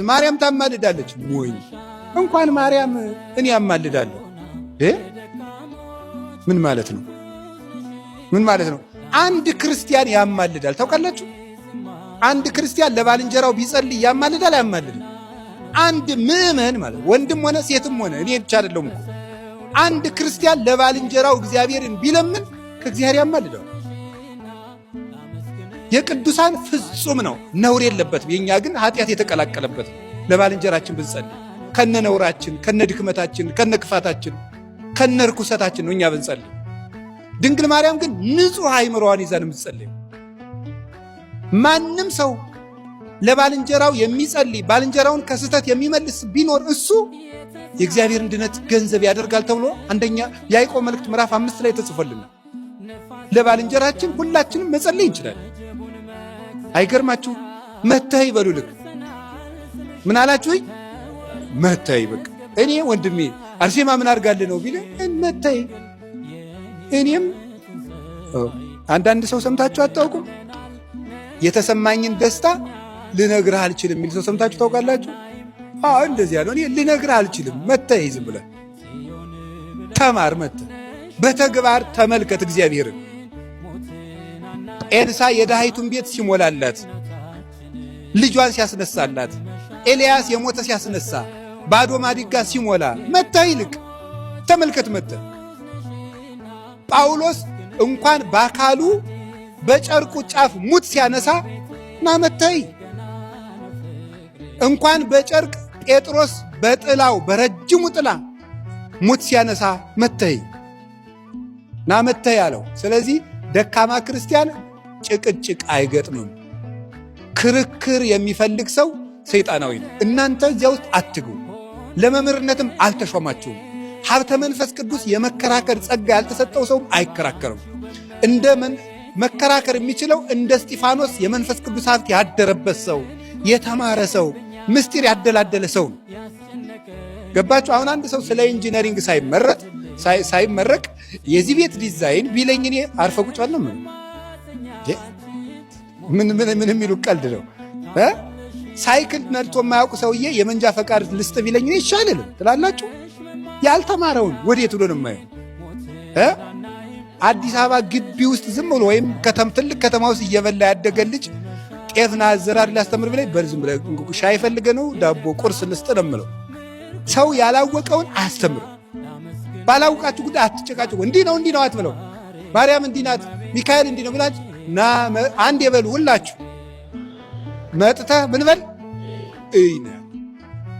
ማርያም ታማልዳለች ወይ? እንኳን ማርያም እኔ ያማልዳለሁ። ምን ማለት ነው? ምን ማለት ነው? አንድ ክርስቲያን ያማልዳል። ታውቃላችሁ? አንድ ክርስቲያን ለባልንጀራው ቢጸልይ ያማልዳል አያማልድም? አንድ ምዕመን ማለት ወንድም ሆነ ሴትም ሆነ እኔ ብቻ አይደለም እኮ አንድ ክርስቲያን ለባልንጀራው እግዚአብሔርን ቢለምን ከእግዚአብሔር ያማልዳል። የቅዱሳን ፍጹም ነው፣ ነውር የለበትም። የኛ ግን ኃጢአት የተቀላቀለበት ለባልንጀራችን ብንጸልይ ከነ ነውራችን፣ ከነ ድክመታችን፣ ከነ ክፋታችን፣ ከነ ርኩሰታችን ነው እኛ ብንጸልይ። ድንግል ማርያም ግን ንጹሕ አእምሮዋን ይዛን የምትጸልይ። ማንም ሰው ለባልንጀራው የሚጸልይ ባልንጀራውን ከስህተት የሚመልስ ቢኖር እሱ የእግዚአብሔርን ድነት ገንዘብ ያደርጋል ተብሎ አንደኛ ያዕቆብ መልእክት ምዕራፍ 5 ላይ ተጽፎልናል። ለባልንጀራችን ሁላችንም መጸለይ እንችላለን። አይገርማችሁ? መተይ በሉ። ልክ ምን አላችሁኝ? መተይ በቃ እኔ ወንድሜ አርሴማ ምን አድርጋልህ ነው ቢለ መተይ። እኔም አንዳንድ ሰው ሰምታችሁ አታውቁም? የተሰማኝን ደስታ ልነግርህ አልችልም የሚል ሰው ሰምታችሁ ታውቃላችሁ? እንደዚህ ያለው እኔ ልነግርህ አልችልም። መተይ ዝም ብለህ ተማር። መተህ በተግባር ተመልከት እግዚአብሔርን። ኤልሳ የድሃይቱን ቤት ሲሞላላት፣ ልጇን ሲያስነሳላት፣ ኤልያስ የሞተ ሲያስነሳ፣ ባዶ ማዲጋ ሲሞላ መተህ ይልቅ ተመልከት። መተህ ጳውሎስ እንኳን በአካሉ በጨርቁ ጫፍ ሙት ሲያነሳ ና መተህ። እንኳን በጨርቅ ጴጥሮስ በጥላው በረጅሙ ጥላ ሙት ሲያነሳ መተህ ና መተህ ያለው። ስለዚህ ደካማ ክርስቲያን ጭቅጭቅ አይገጥምም። ክርክር የሚፈልግ ሰው ሰይጣናዊ ነው። እናንተ እዚያ ውስጥ አትግቡ። ለመምህርነትም አልተሾማችሁም። ሀብተ መንፈስ ቅዱስ የመከራከር ጸጋ ያልተሰጠው ሰውም አይከራከርም። መከራከር የሚችለው እንደ እስጢፋኖስ የመንፈስ ቅዱስ ሀብት ያደረበት ሰው፣ የተማረ ሰው፣ ምስጢር ያደላደለ ሰው ነው። ገባችሁ? አሁን አንድ ሰው ስለ ኢንጂነሪንግ ሳይመረቅ የዚህ ቤት ዲዛይን ቢለኝ እኔ አርፈ ቁጭ አለ ምን የሚሉ ቀልድ ነው? ሳይክል ነድቶ የማያውቅ ሰውዬ የመንጃ ፈቃድ ልስጥ ቢለኝ እኔ ይሻልልም ትላላችሁ? ያልተማረውን ወዴት ብሎ ነው የማየው? አዲስ አበባ ግቢ ውስጥ ዝም ብሎ ወይም ትልቅ ከተማ ውስጥ እየበላ ያደገ ልጅ ጤፍና አዘራር ሊያስተምር ብለኝ በዝም ብለህ ሻይ ፈልገህ ነው ዳቦ ቁርስ ልስጥ ነው የምለው። ሰው ያላወቀውን አያስተምርም። ባላውቃችሁ ጉዳይ አትጨቃጭቁ። እንዲህ ነው አትበለው። ማርያም እንዲህ ናት፣ ሚካኤል እንዲህ ነው ብላችሁ ና አንድ የበሉ ሁላችሁ መጥተህ ምን በል እይና።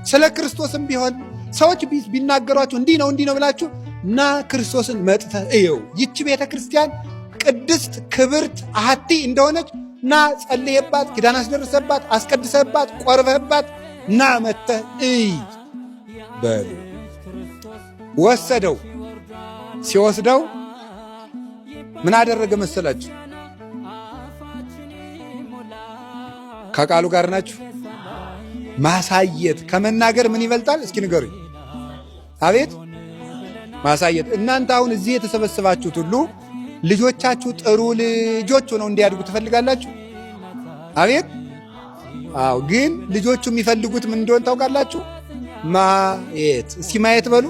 ስለ ክርስቶስም ቢሆን ሰዎች ቢናገሯችሁ እንዲህ ነው ብላችሁ ና ክርስቶስን መጥተህ እየው። ይቺ ቤተ ክርስቲያን ቅድስት ክብርት አሐቲ እንደሆነች ና ጸልየባት፣ ኪዳን አስደርሰባት፣ አስቀድሰባት፣ ቆርበህባት ና መጥተህ እይ በሉ። ወሰደው። ሲወስደው ምን አደረገ መሰላችሁ? ከቃሉ ጋር ናችሁ? ማሳየት ከመናገር ምን ይበልጣል? እስኪ ንገሩኝ። አቤት ማሳየት። እናንተ አሁን እዚህ የተሰበሰባችሁት ሁሉ ልጆቻችሁ ጥሩ ልጆች ሆነው እንዲያድጉ ትፈልጋላችሁ? አቤት። አዎ። ግን ልጆቹ የሚፈልጉት ምን እንደሆነ ታውቃላችሁ? ማየት። እስኪ ማየት በሉ።